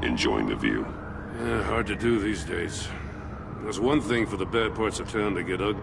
Enjoying the view? Yeah, hard to do these days. There's one thing for the bad parts of town to get ugly.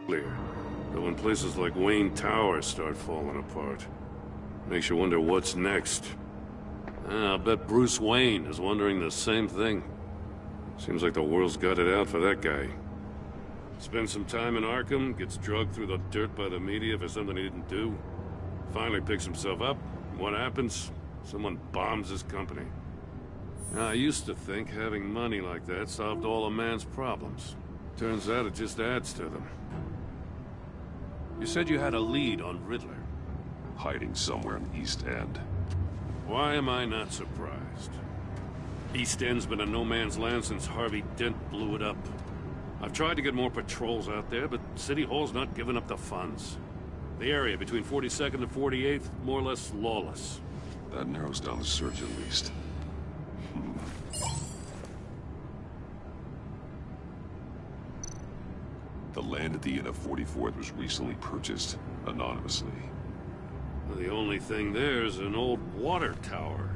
But when places like Wayne Tower start falling apart, makes you wonder what's next. I'll bet Bruce Wayne is wondering the same thing. Seems like the world's got it out for that guy. Spends some time in Arkham, gets drugged through the dirt by the media for something he didn't do. Finally picks himself up. What happens? Someone bombs his company. Now, I used to think having money like that solved all a man's problems. Turns out it just adds to them. You said you had a lead on Riddler. Hiding somewhere in the East End. Why am I not surprised? East End's been a no-man's land since Harvey Dent blew it up. I've tried to get more patrols out there, but City Hall's not giving up the funds. The area between 42nd and 48th, more or less lawless. That narrows down the search at least. The land at the end of 44th was recently purchased, anonymously. The only thing there is an old water tower.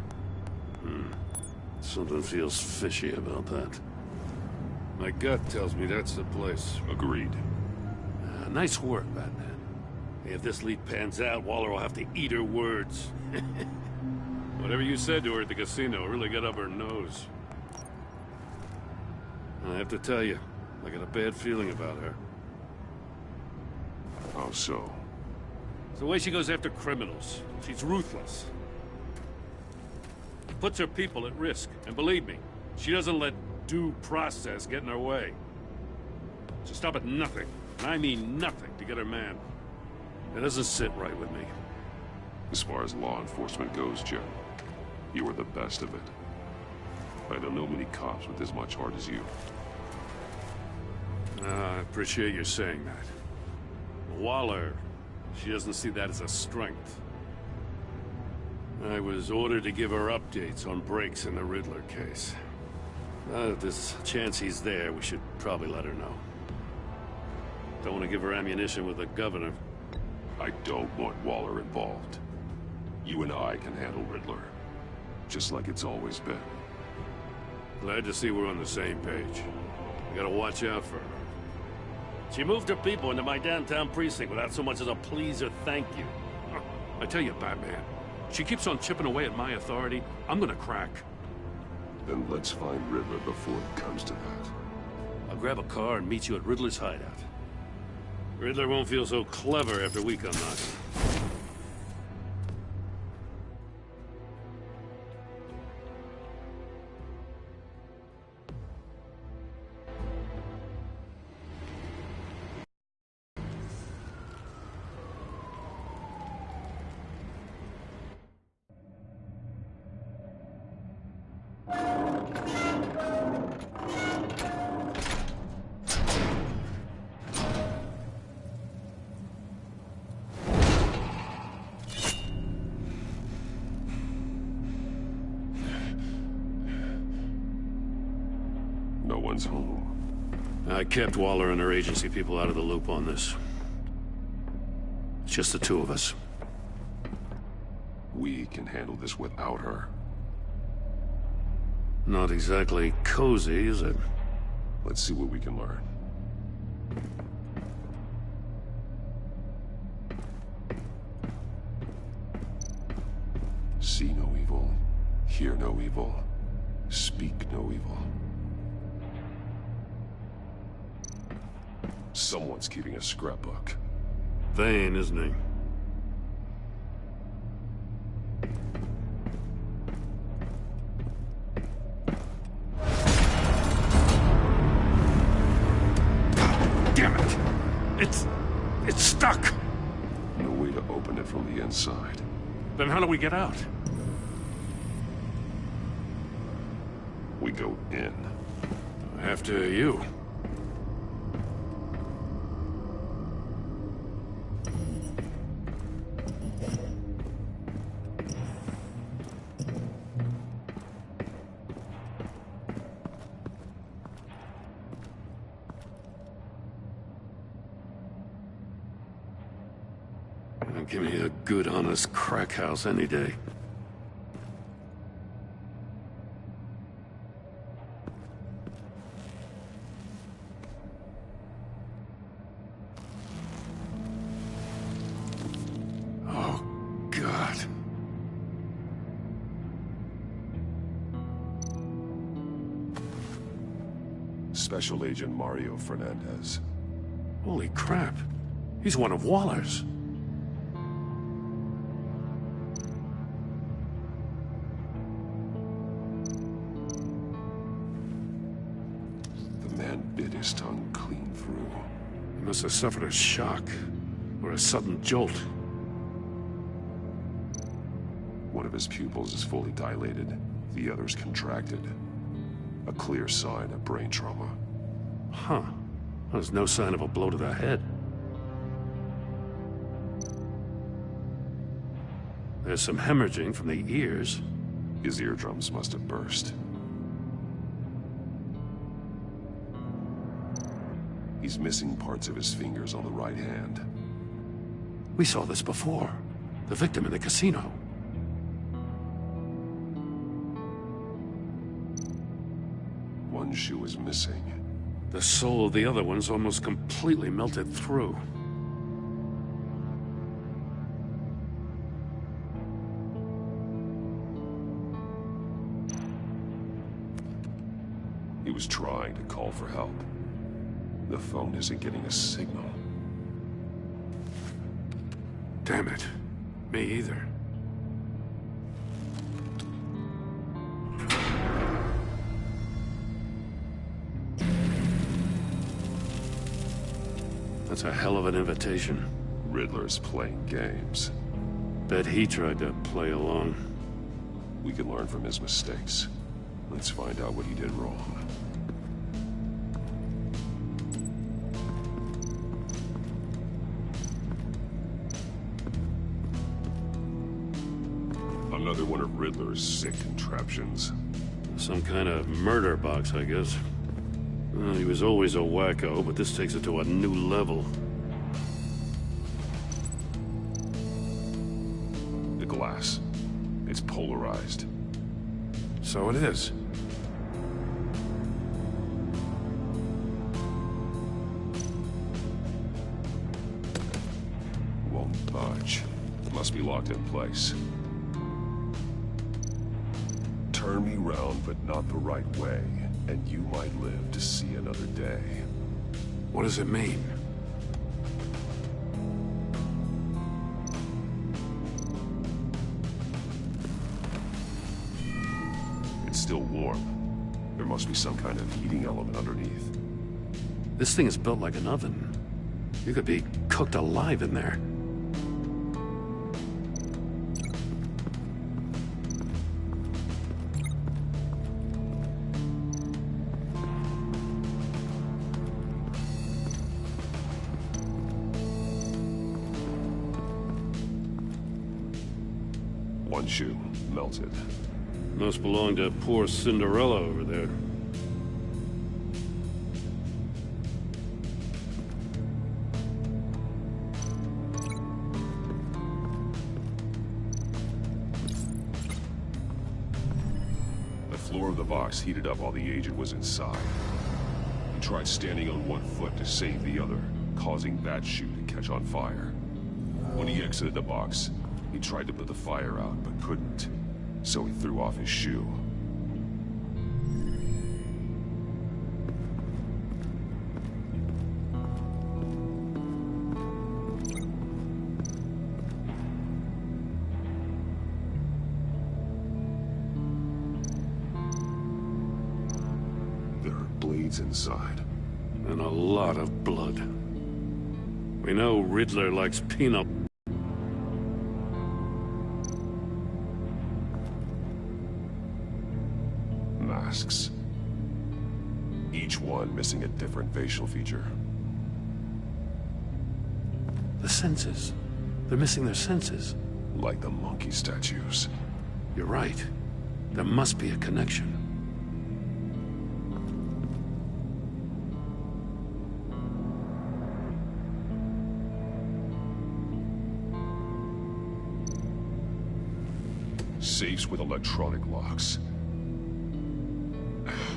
Something feels fishy about that. My gut tells me that's the place. Agreed. Nice work, Batman. If this lead pans out, Waller will have to eat her words. Whatever you said to her at the casino really got up her nose. I have to tell you, I got a bad feeling about her. How so? It's the way she goes after criminals. She's ruthless. Puts her people at risk. And believe me, she doesn't let due process get in her way. She'll stop at nothing, and I mean nothing, to get her man. It doesn't sit right with me. As far as law enforcement goes, Jim, you are the best of it. I don't know many cops with as much heart as you. I appreciate you saying that. Waller, she doesn't see that as a strength. I was ordered to give her updates on breaks in the Riddler case. If there's a chance he's there, we should probably let her know. Don't want to give her ammunition with the governor. I don't want Waller involved. You and I can handle Riddler, just like it's always been. Glad to see we're on the same page. We gotta watch out for her. She moved her people into my downtown precinct without so much as a please or thank you. I tell you, Batman, she keeps on chipping away at my authority. I'm gonna crack. Then let's find Riddler before it comes to that. I'll grab a car and meet you at Riddler's hideout. Riddler won't feel so clever after we come knocking. No one's home. I kept Waller and her agency people out of the loop on this. It's just the two of us. We can handle this without her. Not exactly cozy, is it? Let's see what we can learn. See no evil, hear no evil, speak no evil. Someone's keeping a scrapbook. Vain, isn't he? Damn it! It's stuck! No way to open it from the inside. Then how do we get out? We go in. After you. Give me a good, honest crack house any day. Oh, God. Special Agent Mario Fernandez. Holy crap. He's one of Waller's. Bit his tongue clean through. He must have suffered a shock, or a sudden jolt. One of his pupils is fully dilated, the other's contracted. A clear sign of brain trauma. Huh. There's no sign of a blow to the head. There's some hemorrhaging from the ears. His eardrums must have burst. He's missing parts of his fingers on the right hand. We saw this before. The victim in the casino. One shoe is missing. The sole of the other one's almost completely melted through. He was trying to call for help. The phone isn't getting a signal. Damn it. Me either. That's a hell of an invitation. Riddler's playing games. Bet he tried to play along. We can learn from his mistakes. Let's find out what he did wrong. Another one of Riddler's sick contraptions. Some kind of murder box, I guess. Well, he was always a wacko, but this takes it to a new level. The glass. It's polarized. So it is. Won't budge. Must be locked in place. Turn me round, but not the right way, and you might live to see another day. What does it mean? It's still warm. There must be some kind of heating element underneath. This thing is built like an oven. You could be cooked alive in there. One shoe, melted. Must belong to poor Cinderella over there. The floor of the box heated up while the agent was inside. He tried standing on one foot to save the other, causing that shoe to catch on fire. When he exited the box, he tried to put the fire out, but couldn't, so he threw off his shoe. There are blades inside. And a lot of blood. We know Riddler likes peanut. Masks. Each one missing a different facial feature. The senses. They're missing their senses. Like the monkey statues. You're right. There must be a connection. Safes with electronic locks.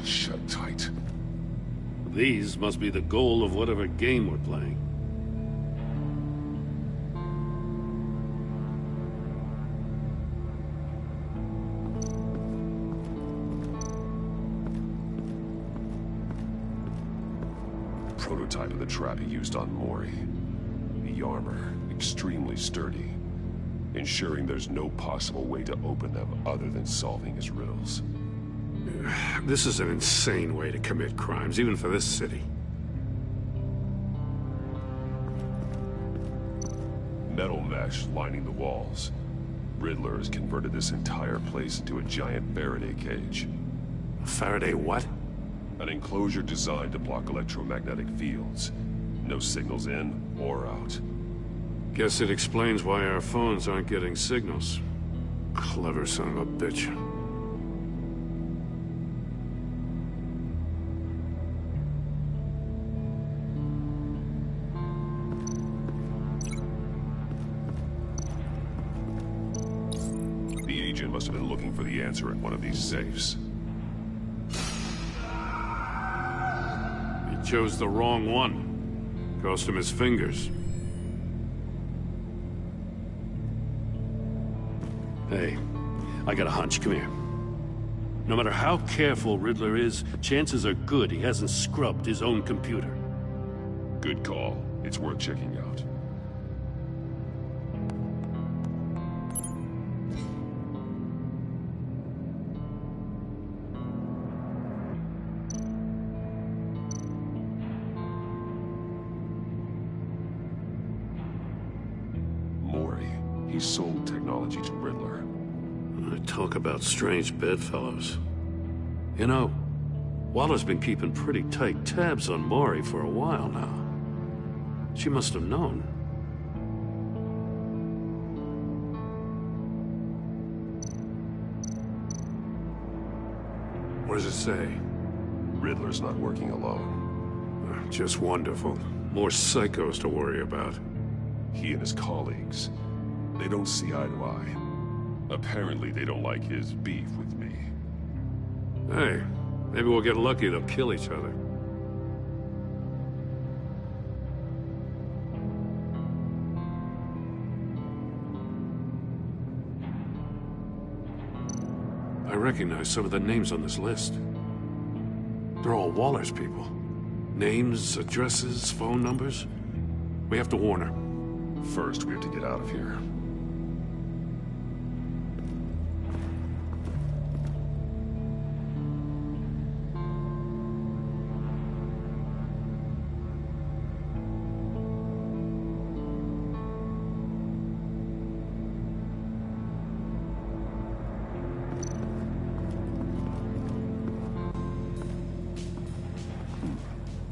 Shut tight. These must be the goal of whatever game we're playing. Prototype of the trap he used on Mori. The armor, extremely sturdy, ensuring there's no possible way to open them other than solving his riddles. This is an insane way to commit crimes, even for this city. Metal mesh lining the walls. Riddler has converted this entire place into a giant Faraday cage. A Faraday what? An enclosure designed to block electromagnetic fields. No signals in or out. Guess it explains why our phones aren't getting signals. Clever son of a bitch. The agent must have been looking for the answer in one of these safes. He chose the wrong one. Cost him his fingers. Hey, I got a hunch. Come here. No matter how careful Riddler is, chances are good he hasn't scrubbed his own computer. Good call. It's worth checking out. Mori. He sold technology to Riddler. Talk about strange bedfellows. You know, Waller's been keeping pretty tight tabs on Mori for a while now. She must have known. What does it say? Riddler's not working alone. Just wonderful. More psychos to worry about. He and his colleagues, they don't see eye to eye. Apparently they don't like his beef with me. Hey, maybe we'll get lucky they'll kill each other. I recognize some of the names on this list. They're all Waller's people. Names, addresses, phone numbers. We have to warn her. First, we have to get out of here.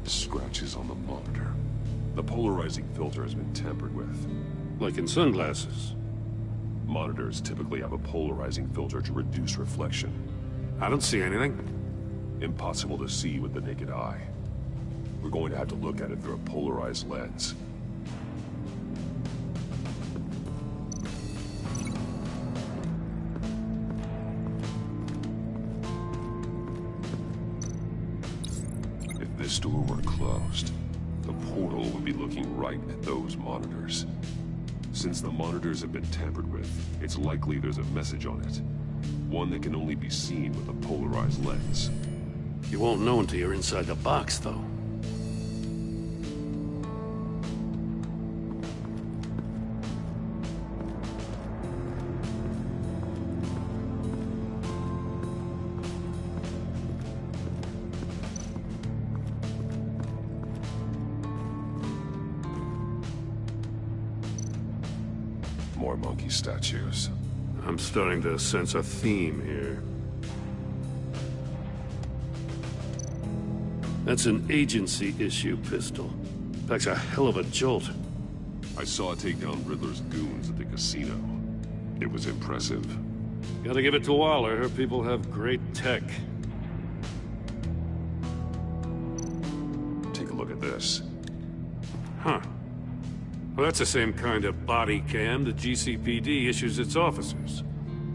Scratches on the monitor. The polarizing filter has been tampered with. Like in sunglasses. Monitors typically have a polarizing filter to reduce reflection. I don't see anything. Impossible to see with the naked eye. We're going to have to look at it through a polarized lens. If this store were closed, the portal would be looking right at those monitors. Since the monitors have been tampered with, it's likely there's a message on it. One that can only be seen with a polarized lens. You won't know until you're inside the box, though. More monkey statues. I'm starting to sense a theme here. That's an agency-issue pistol. Packs a hell of a jolt. I saw it take down Riddler's goons at the casino. It was impressive. Gotta give it to Waller. Her people have great tech. Take a look at this. Huh. Well, that's the same kind of body cam the GCPD issues its officers.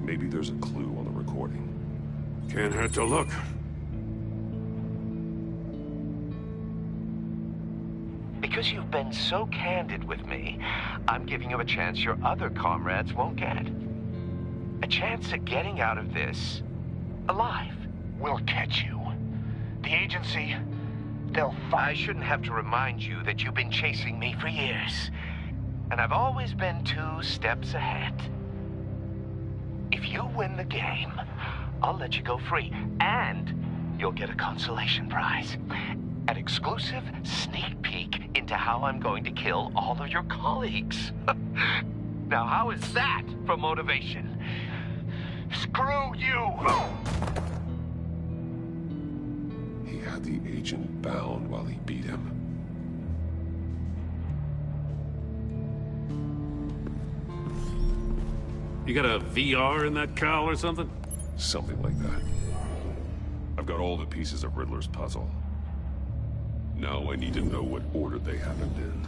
Maybe there's a clue on the recording. Can't hurt to look. Because you've been so candid with me, I'm giving you a chance your other comrades won't get. A chance at getting out of this alive. We'll catch you. The agency, I shouldn't have to remind you that you've been chasing me for years. And I've always been 2 steps ahead. If you win the game, I'll let you go free. And you'll get a consolation prize. An exclusive sneak peek into how I'm going to kill all of your colleagues. Now, how is that for motivation? screw you! He had the agent bound while he beat him. You got a VR in that cowl or something? Something like that. I've got all the pieces of Riddler's puzzle. Now I need to know what order they happened in.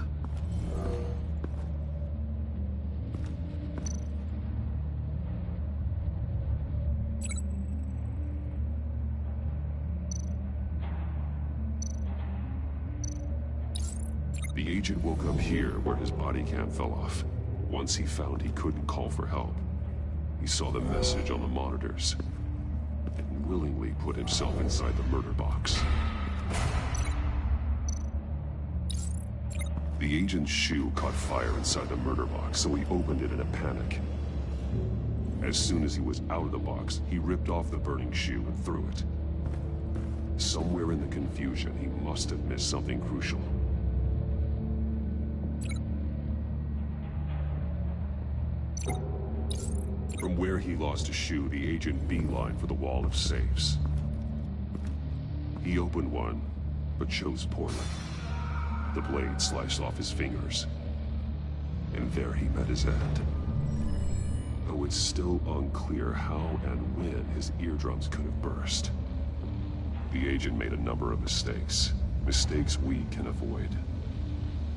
The agent woke up here where his body cam fell off. Once he found he couldn't call for help, he saw the message on the monitors and willingly put himself inside the murder box. The agent's shoe caught fire inside the murder box, so he opened it in a panic. As soon as he was out of the box, he ripped off the burning shoe and threw it. Somewhere in the confusion, he must have missed something crucial. From where he lost a shoe, the agent beelined for the wall of safes. He opened one, but chose poorly. The blade sliced off his fingers. And there he met his end. Though it's still unclear how and when his eardrums could have burst. The agent made a number of mistakes. Mistakes we can avoid.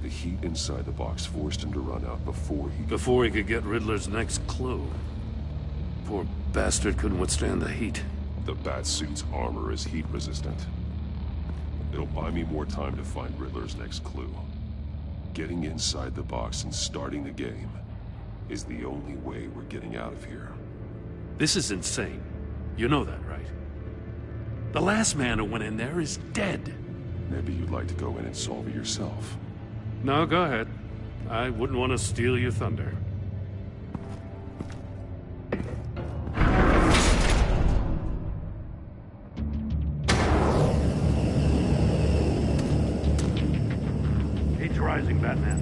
The heat inside the box forced him to run out before he could get Riddler's next clue. Poor bastard couldn't withstand the heat. The Batsuit's armor is heat resistant. It'll buy me more time to find Riddler's next clue. Getting inside the box and starting the game is the only way we're getting out of here. This is insane. You know that, right? The last man who went in there is dead. Maybe you'd like to go in and solve it yourself. No, go ahead. I wouldn't want to steal your thunder. Heat's rising, Batman.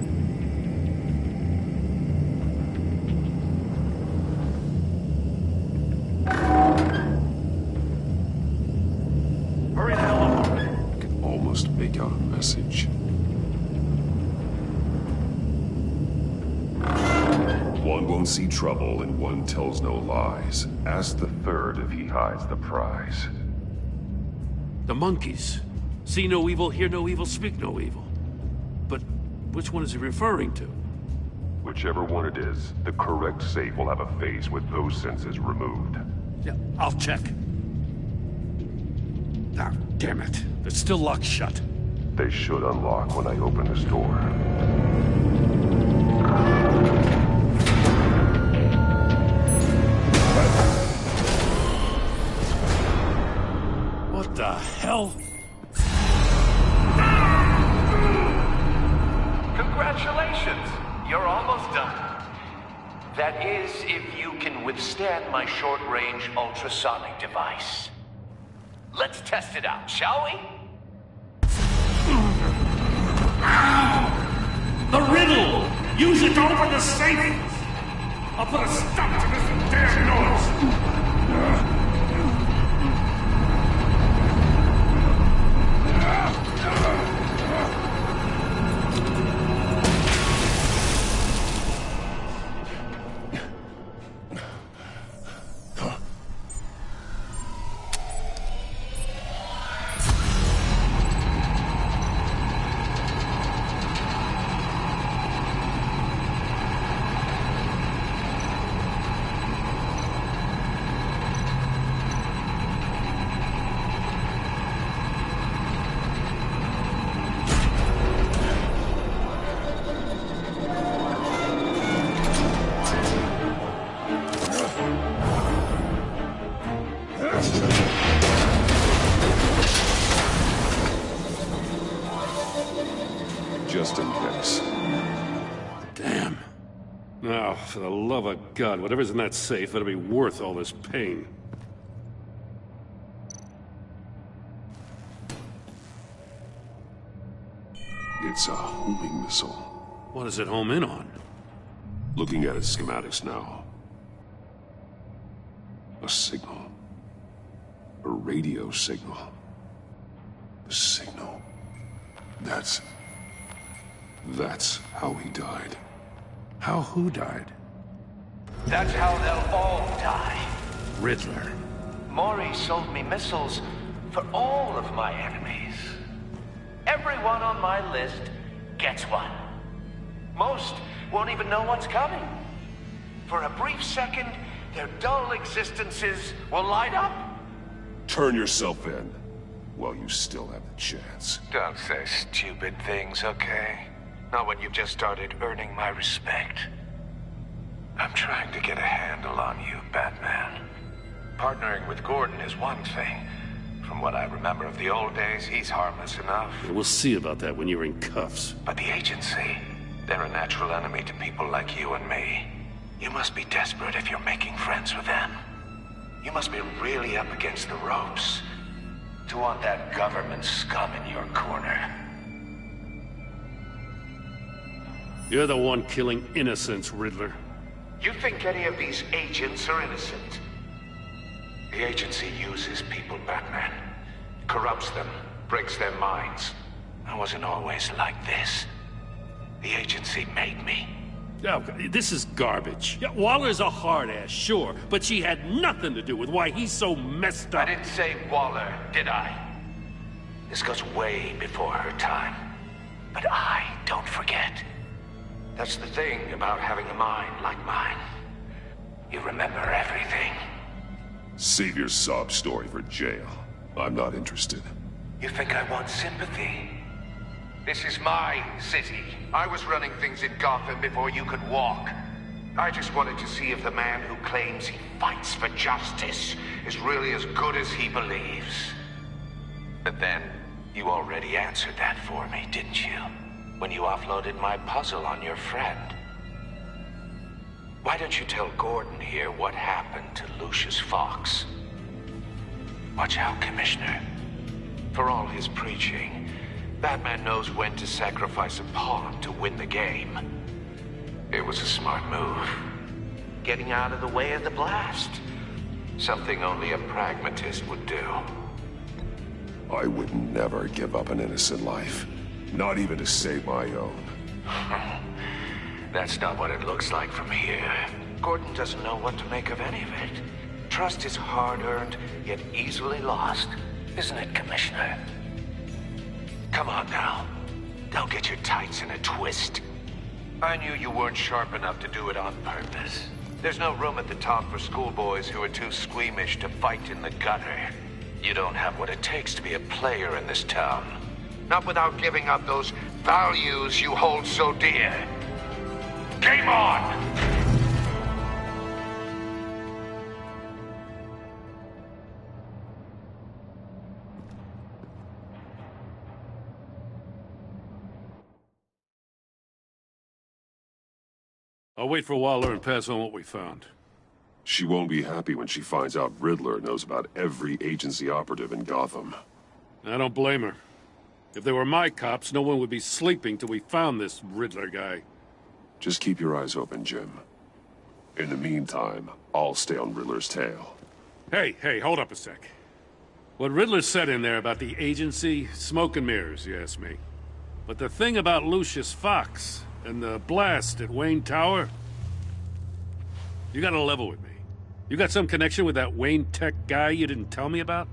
Hurry the hell up already. I can almost make out a message. One won't see trouble and one tells no lies. Ask the third if he hides the prize. The monkeys. See no evil, hear no evil, speak no evil. But which one is he referring to? Whichever one it is, the correct safe will have a face with those senses removed. Yeah, I'll check. Ah, damn it. It's still locked shut. They should unlock when I open this door. What the hell? Congratulations! You're almost done. That is, if you can withstand my short-range ultrasonic device. Let's test it out, shall we? The riddle! Use it to open the safe! I'll put a stop to this damn noise! Just in case. Damn. Now, for the love of God, whatever's in that safe better be worth all this pain. It's a homing missile. What does it home in on? Looking at its schematics now. A signal. A radio signal. A signal. That's how he died. How who died? That's how they'll all die. Riddler. Maury sold me missiles for all of my enemies. Everyone on my list gets one. Most won't even know what's coming. For a brief second, their dull existences will light up. Turn yourself in while you still have the chance. Don't say stupid things, okay? Not when you've just started earning my respect. I'm trying to get a handle on you, Batman. Partnering with Gordon is one thing. From what I remember of the old days, he's harmless enough. Yeah, we'll see about that when you're in cuffs. But the agency, they're a natural enemy to people like you and me. You must be desperate if you're making friends with them. You must be really up against the ropes to want that government scum in your corner. You're the one killing innocents, Riddler. You think any of these agents are innocent? The agency uses people, Batman. Corrupts them, breaks their minds. I wasn't always like this. The agency made me. Oh, this is garbage. Yeah, Waller's a hard-ass, sure, but she had nothing to do with why he's so messed up. I didn't say Waller, did I? This goes way before her time. But I don't forget. That's the thing about having a mind like mine. You remember everything. Save your sob story for jail. I'm not interested. You think I want sympathy? This is my city. I was running things in Gotham before you could walk. I just wanted to see if the man who claims he fights for justice is really as good as he believes. But then, you already answered that for me, didn't you? When you offloaded my puzzle on your friend. Why don't you tell Gordon here what happened to Lucius Fox? Watch out, Commissioner. For all his preaching, Batman knows when to sacrifice a pawn to win the game. It was a smart move. Getting out of the way of the blast. Something only a pragmatist would do. I would never give up an innocent life. Not even to save my own. That's not what it looks like from here. Gordon doesn't know what to make of any of it. Trust is hard-earned, yet easily lost. Isn't it, Commissioner? Come on now. Don't get your tights in a twist. I knew you weren't sharp enough to do it on purpose. There's no room at the top for schoolboys who are too squeamish to fight in the gutter. You don't have what it takes to be a player in this town. Not without giving up those values you hold so dear. Game on! I'll wait for Waller and pass on what we found. She won't be happy when she finds out Riddler knows about every agency operative in Gotham. I don't blame her. If they were my cops, no one would be sleeping till we found this Riddler guy. Just keep your eyes open, Jim. In the meantime, I'll stay on Riddler's tail. Hey, hold up a sec. What Riddler said in there about the agency, smoke and mirrors, you ask me. But the thing about Lucius Fox and the blast at Wayne Tower, you gotta level with me. You got some connection with that Wayne Tech guy you didn't tell me about?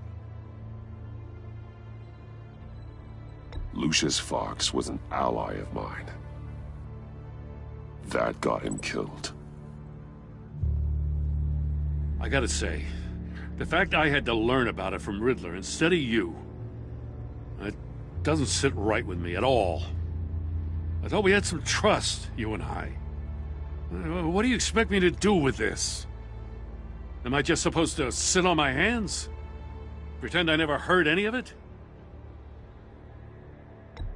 Lucius Fox was an ally of mine. That got him killed. I gotta say, the fact I had to learn about it from Riddler instead of you, it doesn't sit right with me at all. I thought we had some trust, you and I. What do you expect me to do with this? Am I just supposed to sit on my hands? Pretend I never heard any of it?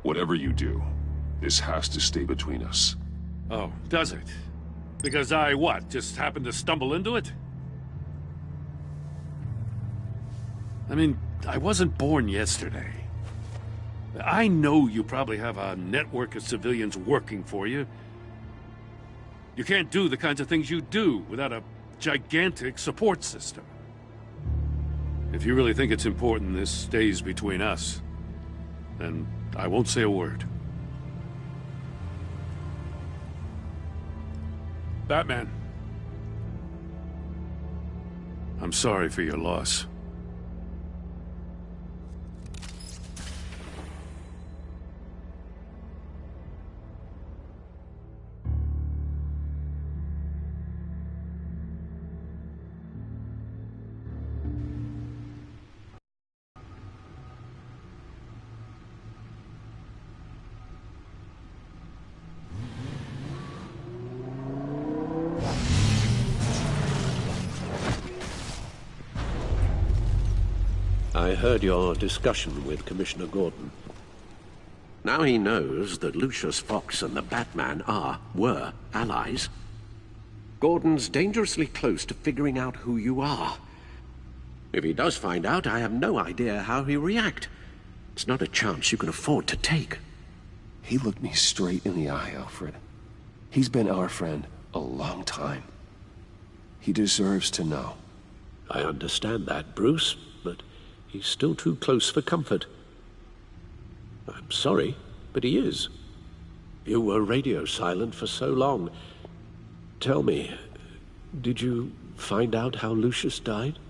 Whatever you do, this has to stay between us. Oh, does it? Because I, what, just happened to stumble into it? I mean, I wasn't born yesterday. I know you probably have a network of civilians working for you. You can't do the kinds of things you do without a gigantic support system. If you really think it's important this stays between us, then I won't say a word. Batman. I'm sorry for your loss. I heard your discussion with Commissioner Gordon. Now he knows that Lucius Fox and the Batman were allies. Gordon's dangerously close to figuring out who you are. If he does find out, I have no idea how he'll react. It's not a chance you can afford to take. He looked me straight in the eye, Alfred. He's been our friend a long time. He deserves to know. I understand that, Bruce, but he's still too close for comfort. I'm sorry, but he is. You were radio silent for so long. Tell me, did you find out how Lucius died?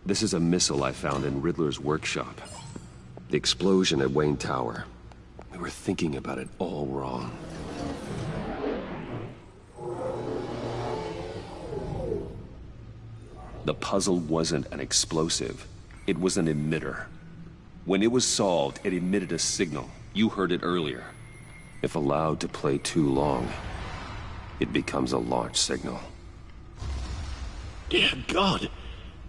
This is a missile I found in Riddler's workshop. The explosion at Wayne Tower. We were thinking about it all wrong. The puzzle wasn't an explosive. It was an emitter. When it was solved, it emitted a signal. You heard it earlier. If allowed to play too long, it becomes a launch signal. Dear God,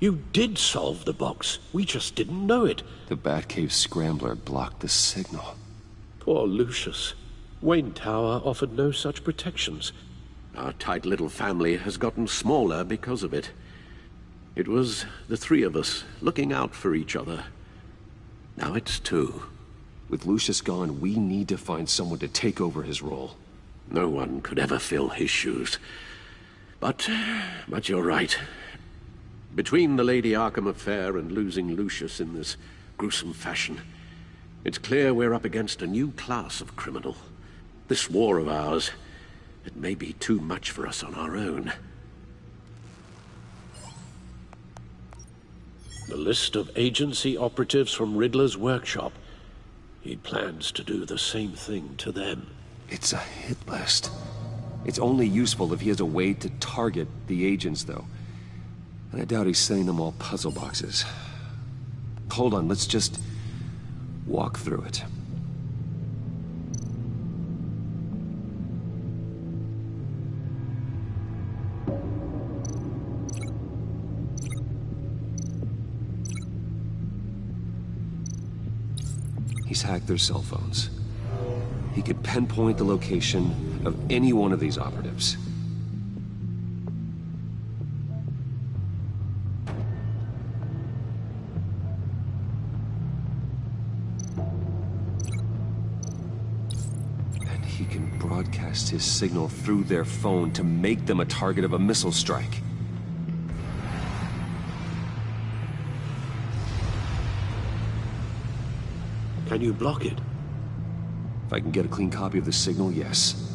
you did solve the box. We just didn't know it. The Batcave scrambler blocked the signal. Poor Lucius. Wayne Tower offered no such protections. Our tight little family has gotten smaller because of it. It was the three of us looking out for each other. Now it's two. With Lucius gone, we need to find someone to take over his role. No one could ever fill his shoes. But you're right. Between the Lady Arkham affair and losing Lucius in this gruesome fashion, it's clear we're up against a new class of criminal. This war of ours, it may be too much for us on our own. The list of agency operatives from Riddler's workshop. He plans to do the same thing to them. It's a hit list. It's only useful if he has a way to target the agents, though. And I doubt he's sending them all puzzle boxes. Hold on, let's just Walk through it. He's hacked their cell phones. He could pinpoint the location of any one of these operatives. And he can broadcast his signal through their phone to make them a target of a missile strike. Can you block it? If I can get a clean copy of the signal, yes.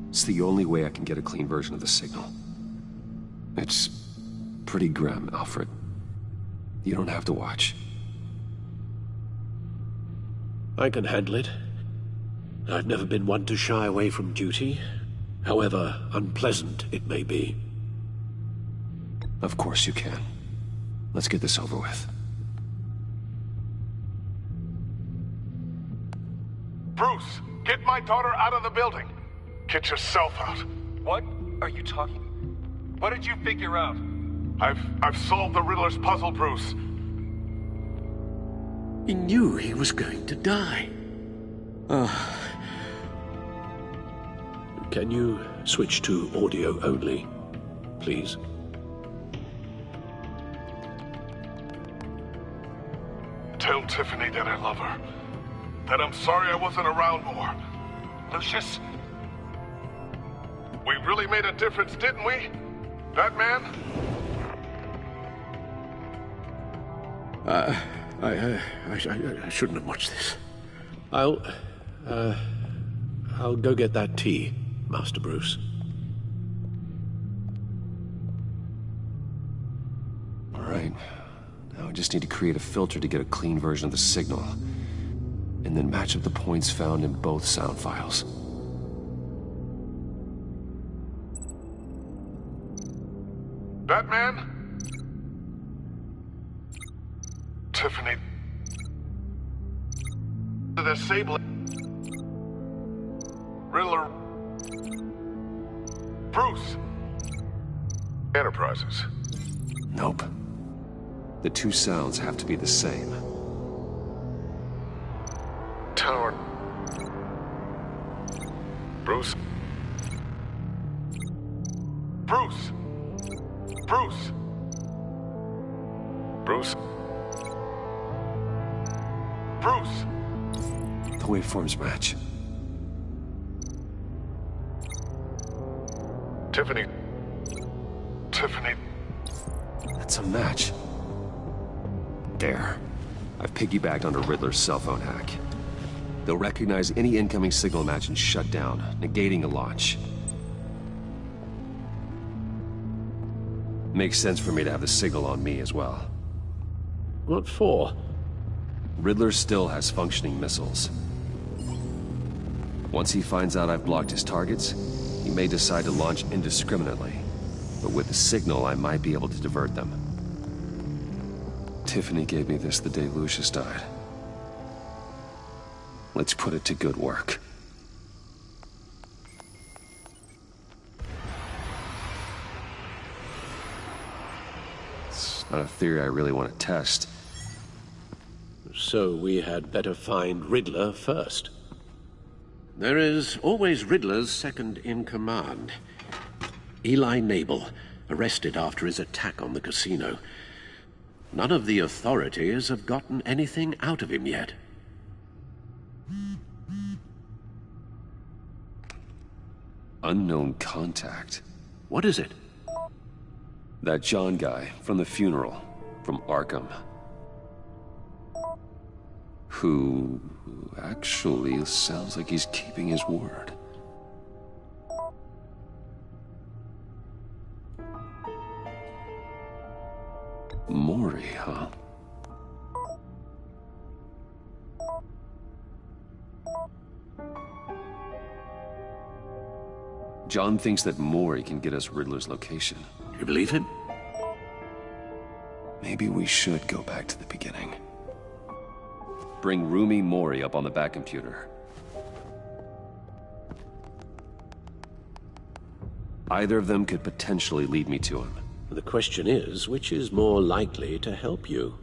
It's the only way I can get a clean version of the signal. It's pretty grim, Alfred. You don't have to watch. I can handle it. I've never been one to shy away from duty, however unpleasant it may be. Of course you can. Let's get this over with. Bruce, get my daughter out of the building. Get yourself out. What are you talking? What did you figure out? I've solved the Riddler's puzzle, Bruce. He knew he was going to die. Can you switch to audio only, please? Tell Tiffany that I love her. That I'm sorry I wasn't around more. Lucius? We really made a difference, didn't we? Batman? I shouldn't have watched this. I'll go get that tea, Master Bruce. All right. Now I just need to create a filter to get a clean version of the signal. And then match up the points found in both sound files. Batman? Tiffany. The disabling. Riddler. Bruce. Enterprises. Nope. The two sounds have to be the same. Tower. Bruce. Bruce. Bruce. Bruce. Bruce. The waveforms match. Tiffany. Tiffany. That's a match. There. I've piggybacked onto Riddler's cell phone hack. They'll recognize any incoming signal match and shut down, negating a launch. Makes sense for me to have the signal on me as well. What for? Riddler still has functioning missiles. Once he finds out I've blocked his targets, he may decide to launch indiscriminately. But with the signal, I might be able to divert them. Tiffany gave me this the day Lucius died. Let's put it to good work. It's not a theory I really want to test. So we had better find Riddler first. There is always Riddler's second in command. Eli Nabel, arrested after his attack on the casino. None of the authorities have gotten anything out of him yet. Unknown contact. What is it? That John guy from the funeral, from Arkham. Who actually sounds like he's keeping his word. Maury, huh? John thinks that Mori can get us Riddler's location. You believe him? Maybe we should go back to the beginning. Bring Rumi Mori up on the back computer. Either of them could potentially lead me to him. The question is, which is more likely to help you?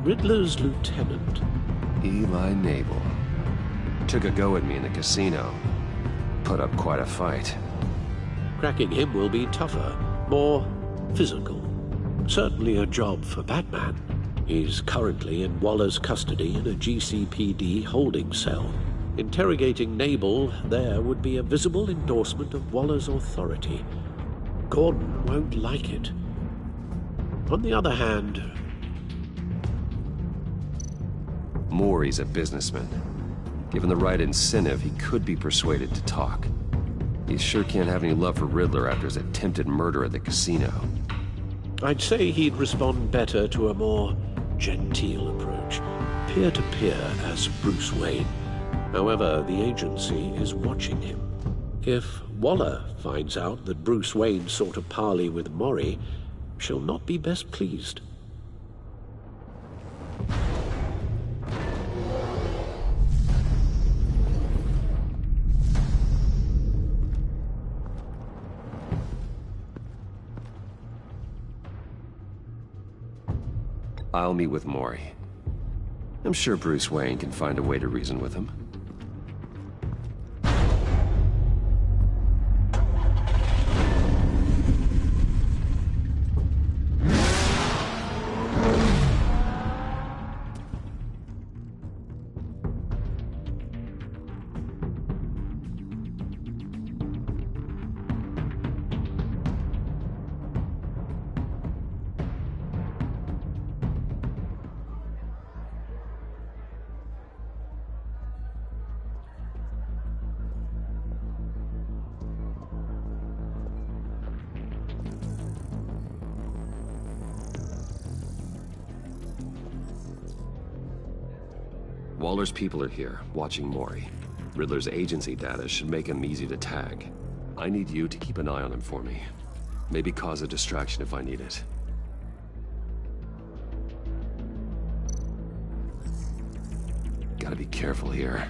Riddler's lieutenant. Eli Nabel. Took a go at me in the casino. Put up quite a fight. Cracking him will be tougher, more physical. Certainly a job for Batman. He's currently in Waller's custody in a GCPD holding cell. Interrogating Nabel there would be a visible endorsement of Waller's authority. Gordon won't like it. On the other hand, Mori's a businessman. Given the right incentive, he could be persuaded to talk. He sure can't have any love for Riddler after his attempted murder at the casino. I'd say he'd respond better to a more genteel approach, peer-to-peer as Bruce Wayne. However, the agency is watching him. If Waller finds out that Bruce Wayne sought a parley with Mori, she'll not be best pleased. I'll meet with Mori. I'm sure Bruce Wayne can find a way to reason with him. Waller's people are here, watching Mori. Riddler's agency data should make him easy to tag. I need you to keep an eye on him for me. Maybe cause a distraction if I need it. Gotta be careful here.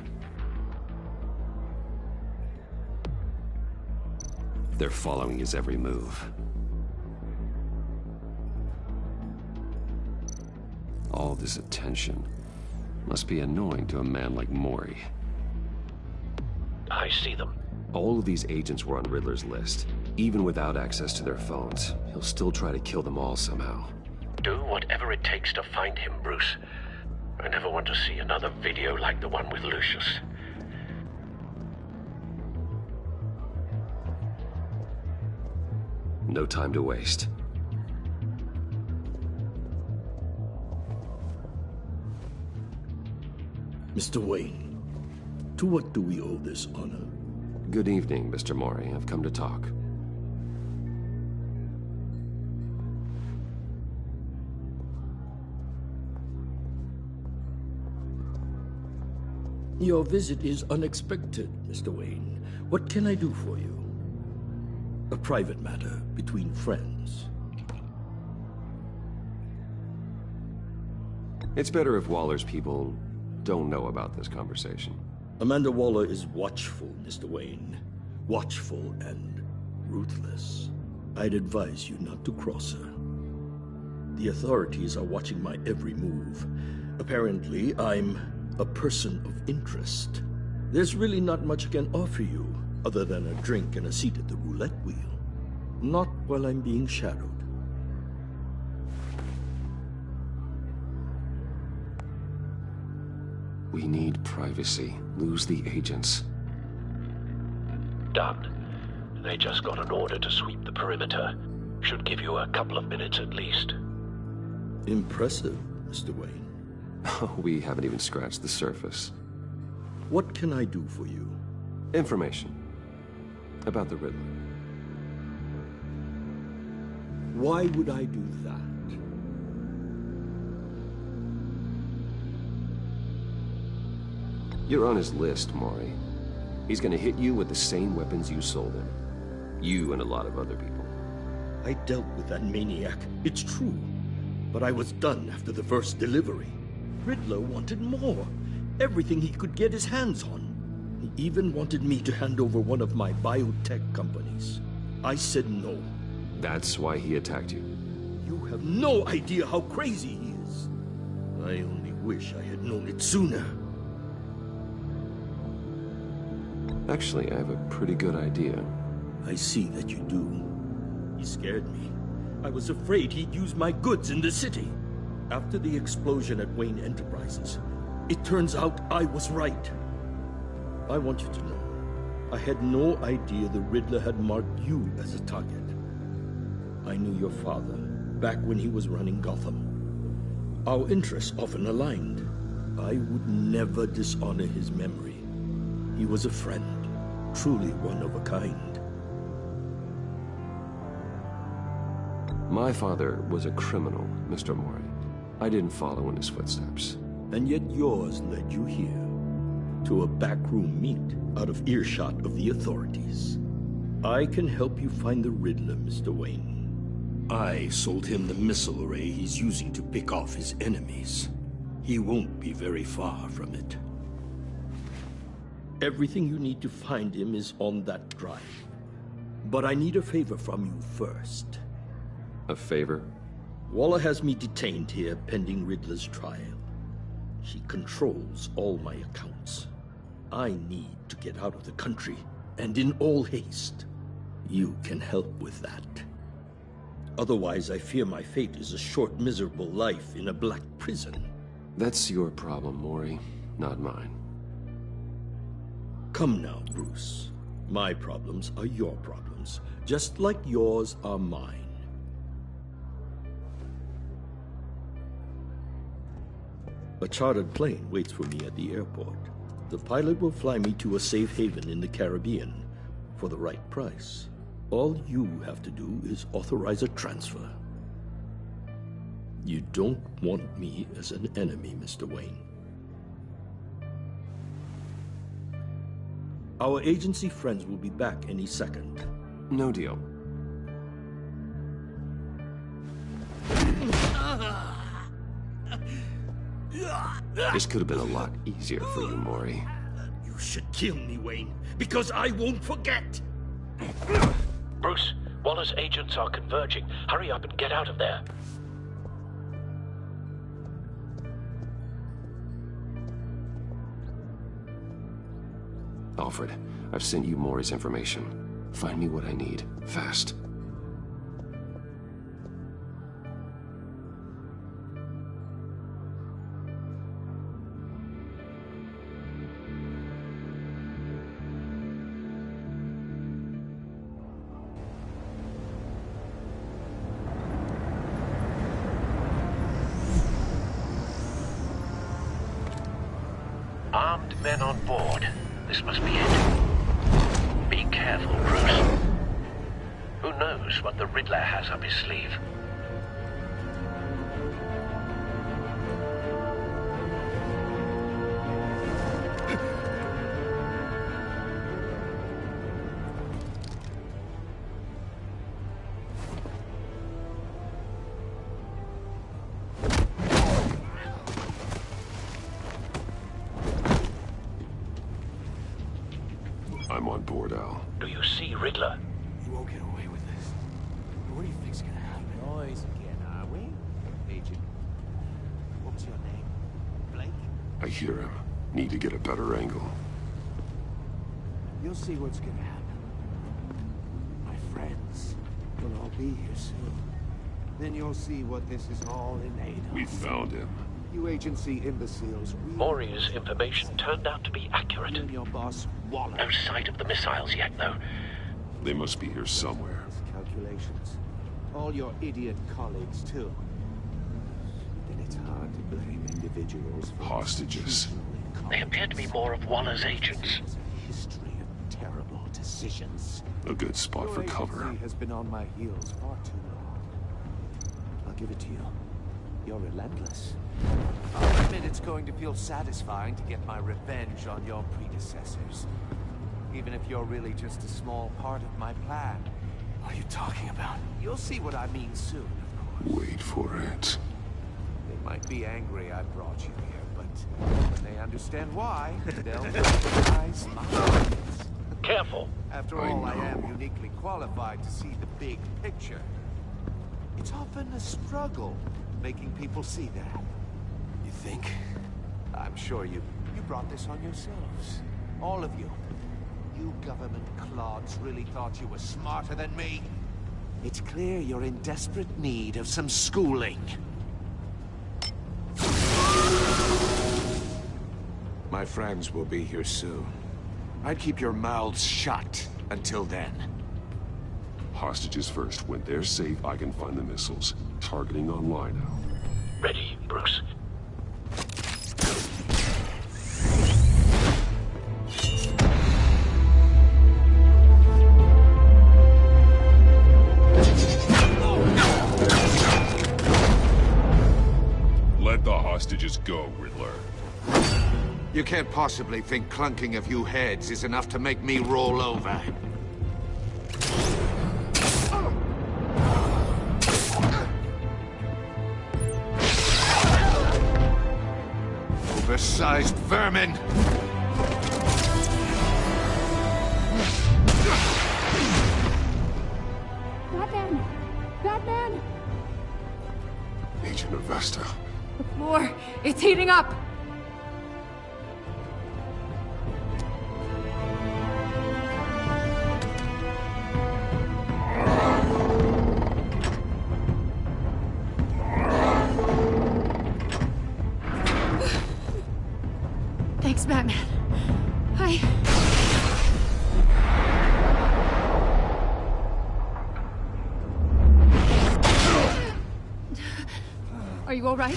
They're following his every move. All this attention must be annoying to a man like Mori. I see them. All of these agents were on Riddler's list. Even without access to their phones, he'll still try to kill them all somehow. Do whatever it takes to find him, Bruce. I never want to see another video like the one with Lucius. No time to waste. Mr. Wayne, to what do we owe this honor? Good evening, Mr. Mori. I've come to talk. Your visit is unexpected, Mr. Wayne. What can I do for you? A private matter between friends. It's better if Waller's people don't know about this conversation. Amanda Waller is watchful, Mr. Wayne. Watchful and ruthless. I'd advise you not to cross her. The authorities are watching my every move. Apparently, I'm a person of interest. There's really not much I can offer you. other than a drink and a seat at the roulette wheel. Not while I'm being shadowed. We need privacy. Lose the agents. Done. They just got an order to sweep the perimeter. Should give you a couple of minutes at least. Impressive, Mr. Wayne. We haven't even scratched the surface. What can I do for you? Information. About the Riddler. Why would I do that? You're on his list, Maury. He's gonna hit you with the same weapons you sold him. You and a lot of other people. I dealt with that maniac, it's true. But I was done after the first delivery. Riddler wanted more. Everything he could get his hands on. He even wanted me to hand over one of my biotech companies. I said no. That's why he attacked you. You have no idea how crazy he is. I only wish I had known it sooner. Actually, I have a pretty good idea. I see that you do. He scared me. I was afraid he'd use my goods in the city. After the explosion at Wayne Enterprises, it turns out I was right. I want you to know, I had no idea the Riddler had marked you as a target. I knew your father back when he was running Gotham. Our interests often aligned. I would never dishonor his memory. He was a friend, truly one of a kind. My father was a criminal, Mr. Maury. I didn't follow in his footsteps. And yet yours led you here, to a backroom meet out of earshot of the authorities. I can help you find the Riddler, Mr. Wayne. I sold him the missile array he's using to pick off his enemies. He won't be very far from it. Everything you need to find him is on that drive. But I need a favor from you first. A favor? Waller has me detained here pending Riddler's trial. She controls all my accounts. I need to get out of the country, and in all haste. You can help with that. Otherwise, I fear my fate is a short, miserable life in a black prison. That's your problem, Maury, not mine. Come now, Bruce. My problems are your problems, just like yours are mine. A chartered plane waits for me at the airport. The pilot will fly me to a safe haven in the Caribbean for the right price. All you have to do is authorize a transfer. You don't want me as an enemy, Mr. Wayne. Our agency friends will be back any second. No deal. This could have been a lot easier for you, Maury. You should kill me, Wayne, because I won't forget! Bruce, Waller's agents are converging. Hurry up and get out of there. Alfred, I've sent you Maury's information. Find me what I need, fast. Armed men on board. This must be it. Be careful, Bruce. Who knows what the Riddler has up his sleeve? I'm on board, Al. Do you see Riddler? You won't get away with this. What do you think's gonna happen? Noise again, are we? Agent. What's your name? Blake? I hear him. Need to get a better angle. You'll see what's gonna happen. My friends will all be here soon. Then you'll see what this is all in aid of. We found him. You agency imbeciles. Maury's information turned out to be accurate. You and your boss, Waller. No sight of the missiles yet, though. They must be here somewhere. Calculations. All your idiot colleagues, too. Then it's hard to blame individuals for Hostages. They appear to be more of Waller's agents. a history of terrible decisions. A good spot for Your cover. agency has been on my heels far too long. I'll give it to you. You're relentless. I'll admit it's going to feel satisfying to get my revenge on your predecessors. Even if you're really just a small part of my plan. What are you talking about? You'll see what I mean soon, of course. Wait for it. They might be angry I brought you here, but when they understand why, they'll recognize my efforts. Careful. After I all, I know. am uniquely qualified to see the big picture. It's often a struggle making people see that. You think? I'm sure you brought this on yourselves. All of you. You government clods really thought you were smarter than me? It's clear you're in desperate need of some schooling. My friends will be here soon. I'd keep your mouths shut until then. Hostages first. When they're safe, I can find the missiles. Targeting online now. Ready, Bruce. Let the hostages go, Riddler. You can't possibly think clunking a few heads is enough to make me roll over. Oversized vermin! Batman! Batman! Agent Avesta. The floor, it's heating up! Thanks, Batman. Are you all right?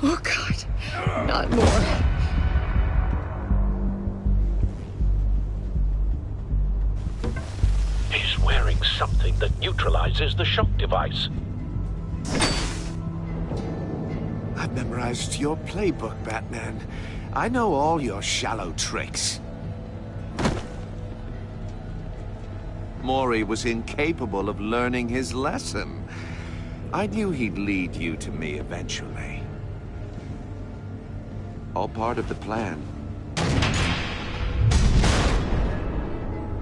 Oh, God. Not more. He's wearing something that neutralizes the shock device. I've memorized your playbook, Batman. I know all your shallow tricks. Maury was incapable of learning his lesson. I knew he'd lead you to me eventually. All part of the plan.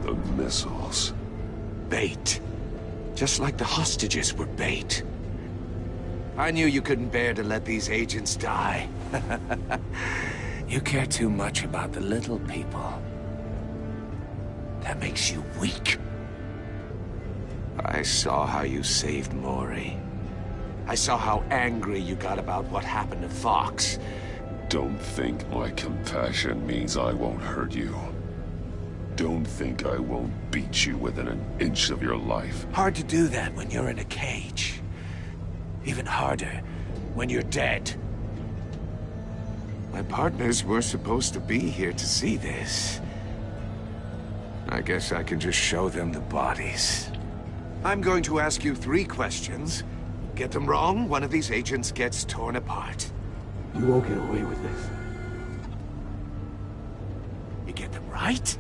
The missiles. Bait. Just like the hostages were bait. I knew you couldn't bear to let these agents die. You care too much about the little people. That makes you weak. I saw how you saved Maury. I saw how angry you got about what happened to Fox. Don't think my compassion means I won't hurt you. Don't think I won't beat you within an inch of your life. Hard to do that when you're in a cage. Even harder when you're dead. My partners were supposed to be here to see this. I guess I can just show them the bodies. I'm going to ask you 3 questions. Get them wrong, one of these agents gets torn apart. You won't get away with this. You get them right,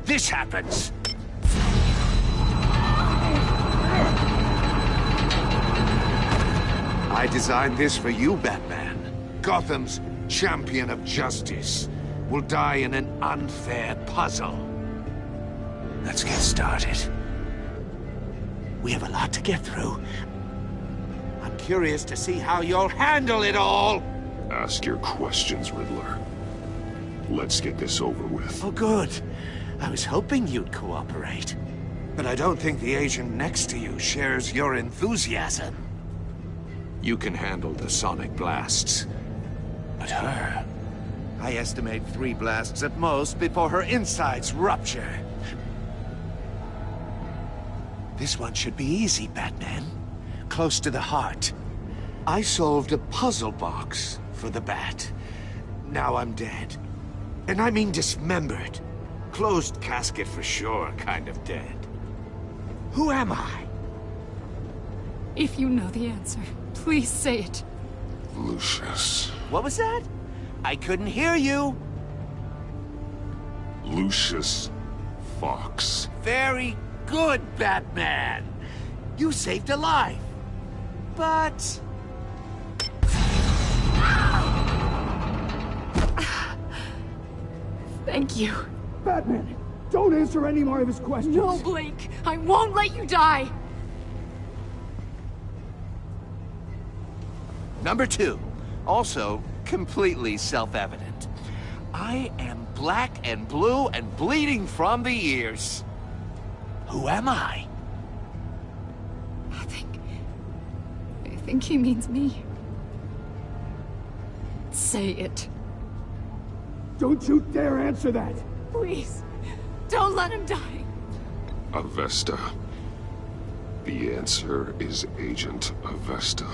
this happens! I designed this for you, Batman. Gotham's champion of justice will die in an unfair puzzle. Let's get started. We have a lot to get through. I'm curious to see how you'll handle it all. Ask your questions, Riddler. Let's get this over with. Oh, good. I was hoping you'd cooperate. But I don't think the agent next to you shares your enthusiasm. You can handle the sonic blasts. But her... I estimate 3 blasts at most before her insides rupture. This one should be easy, Batman. Close to the heart. I solved a puzzle box for the Bat. Now I'm dead. And I mean dismembered. Closed casket for sure, kind of dead. Who am I? If you know the answer, please say it. Lucius. What was that? I couldn't hear you. Lucius Fox. Very good, Batman. You saved a life. But... Thank you. Batman, don't answer any more of his questions. No, Blake. I won't let you die. Number 2. Also, completely self-evident. I am black and blue and bleeding from the ears. Who am I? I think he means me. Say it. Don't you dare answer that! Please, don't let him die. Avesta. The answer is Agent Avesta.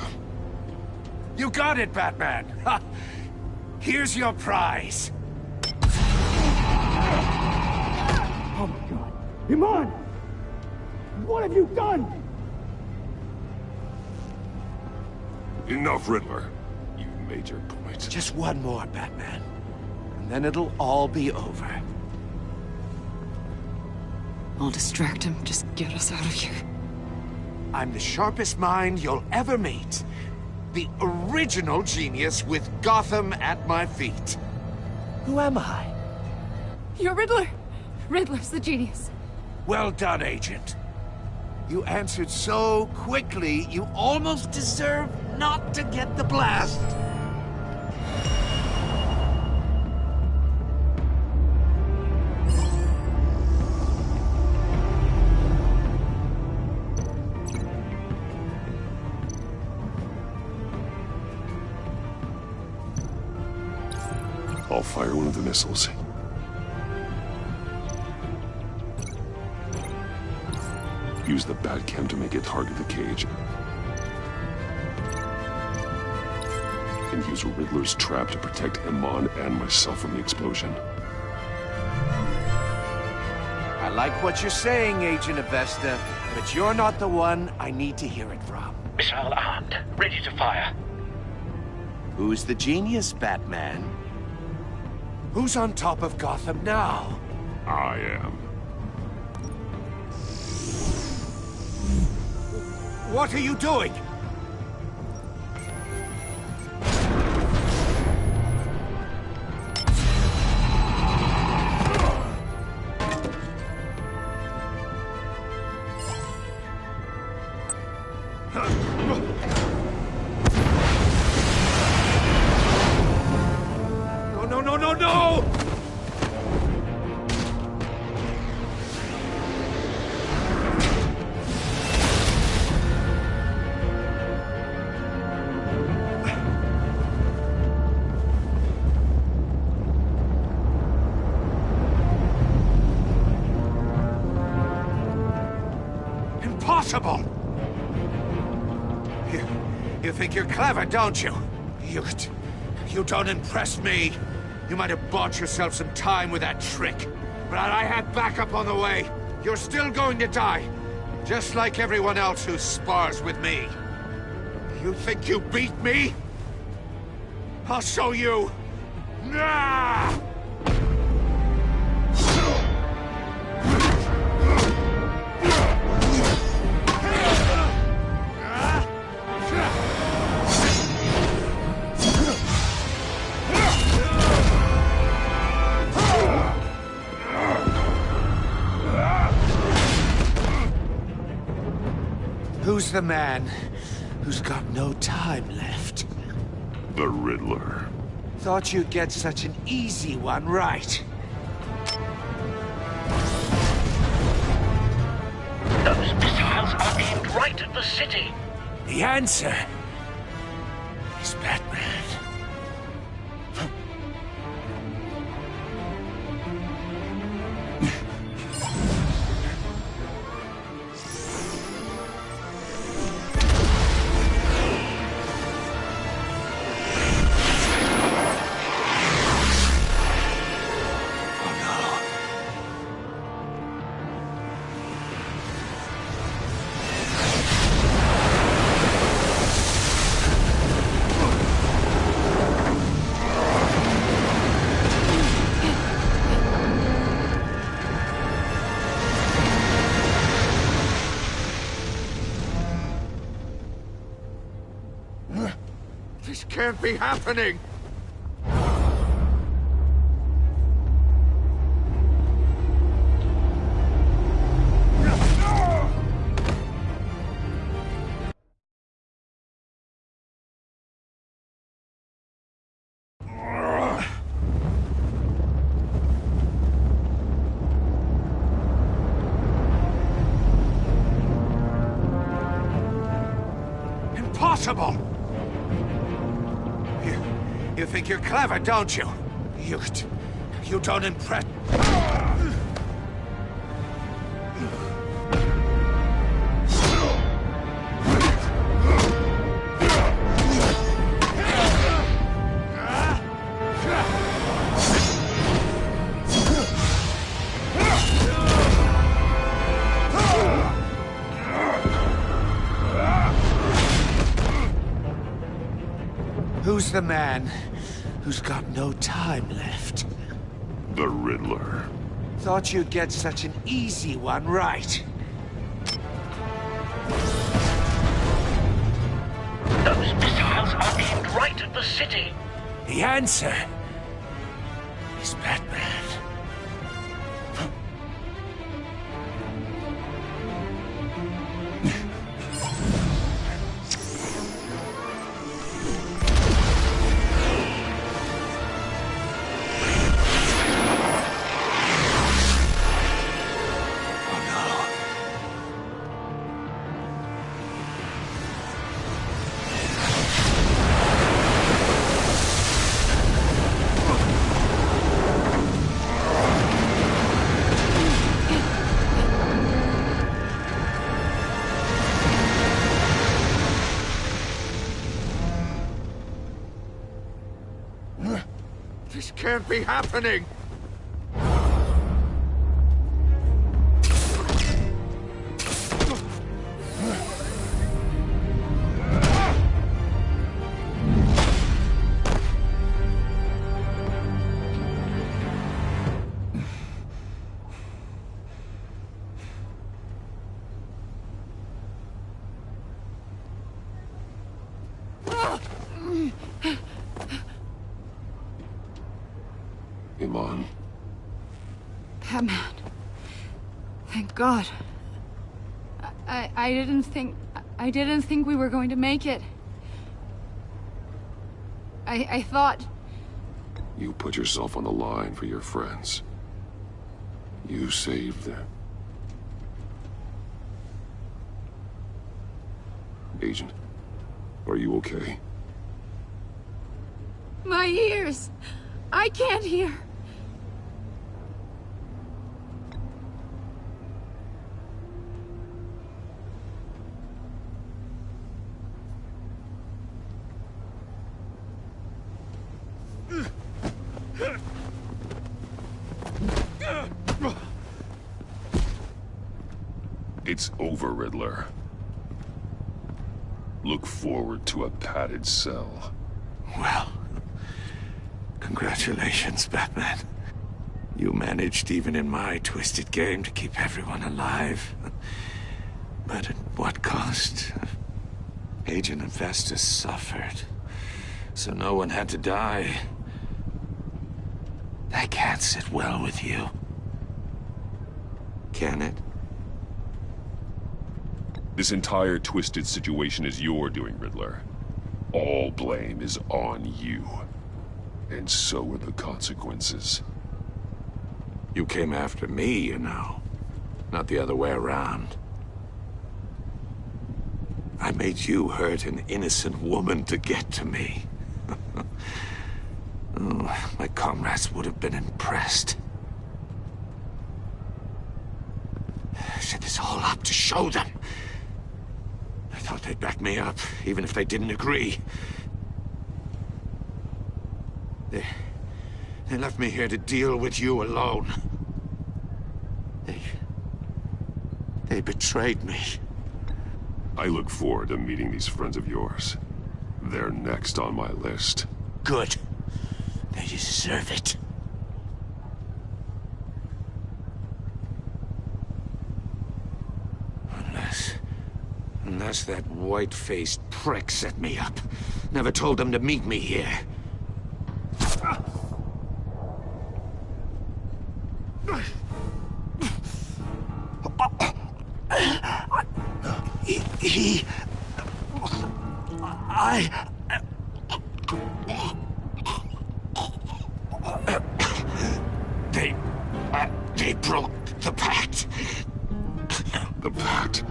You got it, Batman! Ha. Here's your prize. Oh my God. Iman! What have you done? Enough, Riddler. You've made your point. Just one more, Batman. And then it'll all be over. I'll distract him. Just get us out of here. I'm the sharpest mind you'll ever meet. The original genius with Gotham at my feet. Who am I? You're Riddler. Riddler's the genius. Well done, Agent. You answered so quickly, you almost deserve not to get the blast. I'll fire one of the missiles. Use the Batcam to make it target the cage. And use Riddler's trap to protect Iman and myself from the explosion. I like what you're saying, Agent Avesta, but you're not the one I need to hear it from. Missile armed, ready to fire. Who's the genius, Batman? Who's on top of Gotham now? I am. What are you doing? No! Impossible! You think you're clever, don't you? You don't impress me. You might have bought yourself some time with that trick, but I had backup on the way. You're still going to die, just like everyone else who spars with me. You think you beat me? I'll show you. Nah! Who's the man who's got no time left? The Riddler. Thought you'd get such an easy one right. Those missiles are aimed right at the city. The answer is Batman. This can't be happening! Impossible! You think you're clever, don't you? You don't impress... Who's the man who's got no time left? The Riddler. Thought you'd get such an easy one right. Those missiles are aimed right at the city. The answer is Batman. This can't be happening! Iman. Batman. Thank God. I didn't think we were going to make it. I thought... You put yourself on the line for your friends. You saved them. Agent, are you okay? My ears! I can't hear. It's over, Riddler. Look forward to a padded cell. Well, congratulations, Batman. You managed, even in my twisted game, to keep everyone alive. But at what cost? Agent and Festus suffered, so no one had to die. That can't sit well with you. Can it? This entire twisted situation is your doing, Riddler. All blame is on you. And so are the consequences. You came after me, you know. Not the other way around. I made you hurt an innocent woman to get to me. Oh, my comrades would have been impressed. I set this all up to show them. I thought they'd back me up, even if they didn't agree. They left me here to deal with you alone. They betrayed me. I look forward to meeting these friends of yours. They're next on my list. Good. They deserve it. Unless that white-faced prick set me up. Never told them to meet me here. They broke the pact. The pact?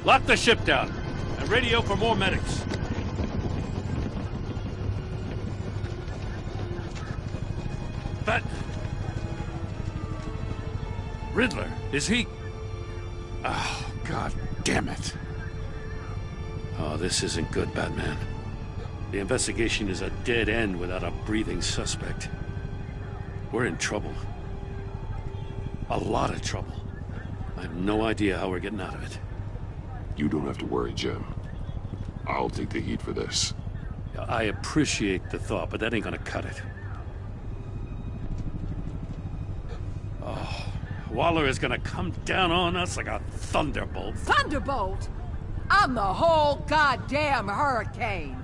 Lock the ship down, and radio for more medics. But... Riddler, is he... Oh, God damn it. Oh, this isn't good, Batman. The investigation is a dead end without a breathing suspect. We're in trouble. A lot of trouble. I have no idea how we're getting out of it. You don't have to worry, Jim. I'll take the heat for this. I appreciate the thought, but that ain't gonna cut it. Oh, Waller is gonna come down on us like a thunderbolt. Thunderbolt? I'm the whole goddamn hurricane.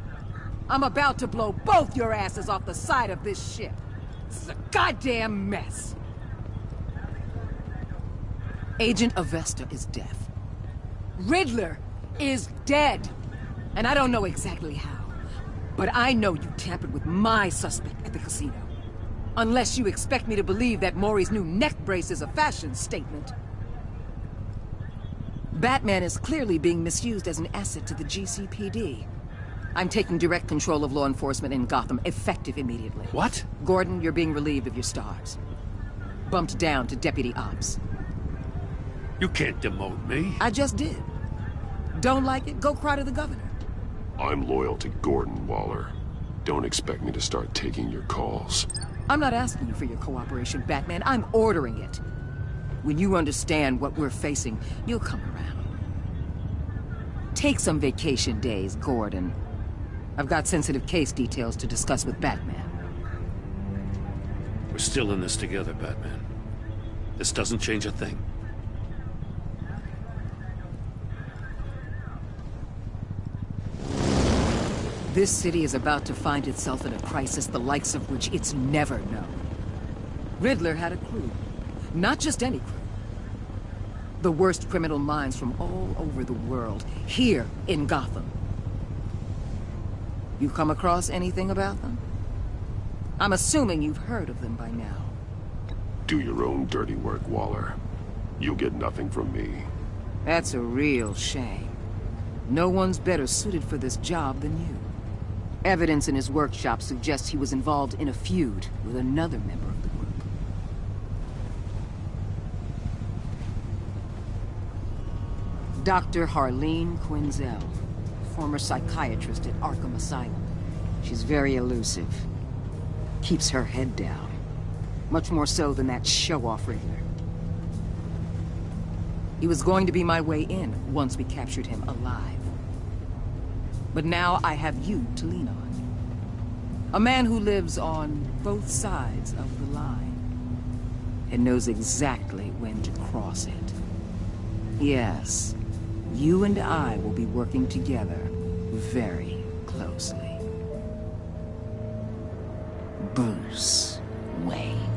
I'm about to blow both your asses off the side of this ship. This is a goddamn mess. Agent Avesta is deaf. Riddler is dead. And I don't know exactly how. But I know you tampered with my suspect at the casino. Unless you expect me to believe that Maury's new neck brace is a fashion statement. Batman is clearly being misused as an asset to the GCPD. I'm taking direct control of law enforcement in Gotham, effective immediately. What? Gordon, you're being relieved of your stars. Bumped down to Deputy Ops. You can't demote me. I just did. Don't like it? Go cry to the governor. I'm loyal to Gordon, Waller. Don't expect me to start taking your calls. I'm not asking you for your cooperation, Batman. I'm ordering it. When you understand what we're facing, you'll come around. Take some vacation days, Gordon. I've got sensitive case details to discuss with Batman. We're still in this together, Batman. This doesn't change a thing. This city is about to find itself in a crisis the likes of which it's never known. Riddler had a crew. Not just any crew. The worst criminal minds from all over the world, here in Gotham. You come across anything about them? I'm assuming you've heard of them by now. Do your own dirty work, Waller. You'll get nothing from me. That's a real shame. No one's better suited for this job than you. Evidence in his workshop suggests he was involved in a feud with another member of the group. Dr. Harleen Quinzel, former psychiatrist at Arkham Asylum. She's very elusive. Keeps her head down. Much more so than that show-off Riddler. He was going to be my way in once we captured him alive. But now I have you to lean on. A man who lives on both sides of the line and knows exactly when to cross it. Yes, you and I will be working together very closely. Bruce Wayne.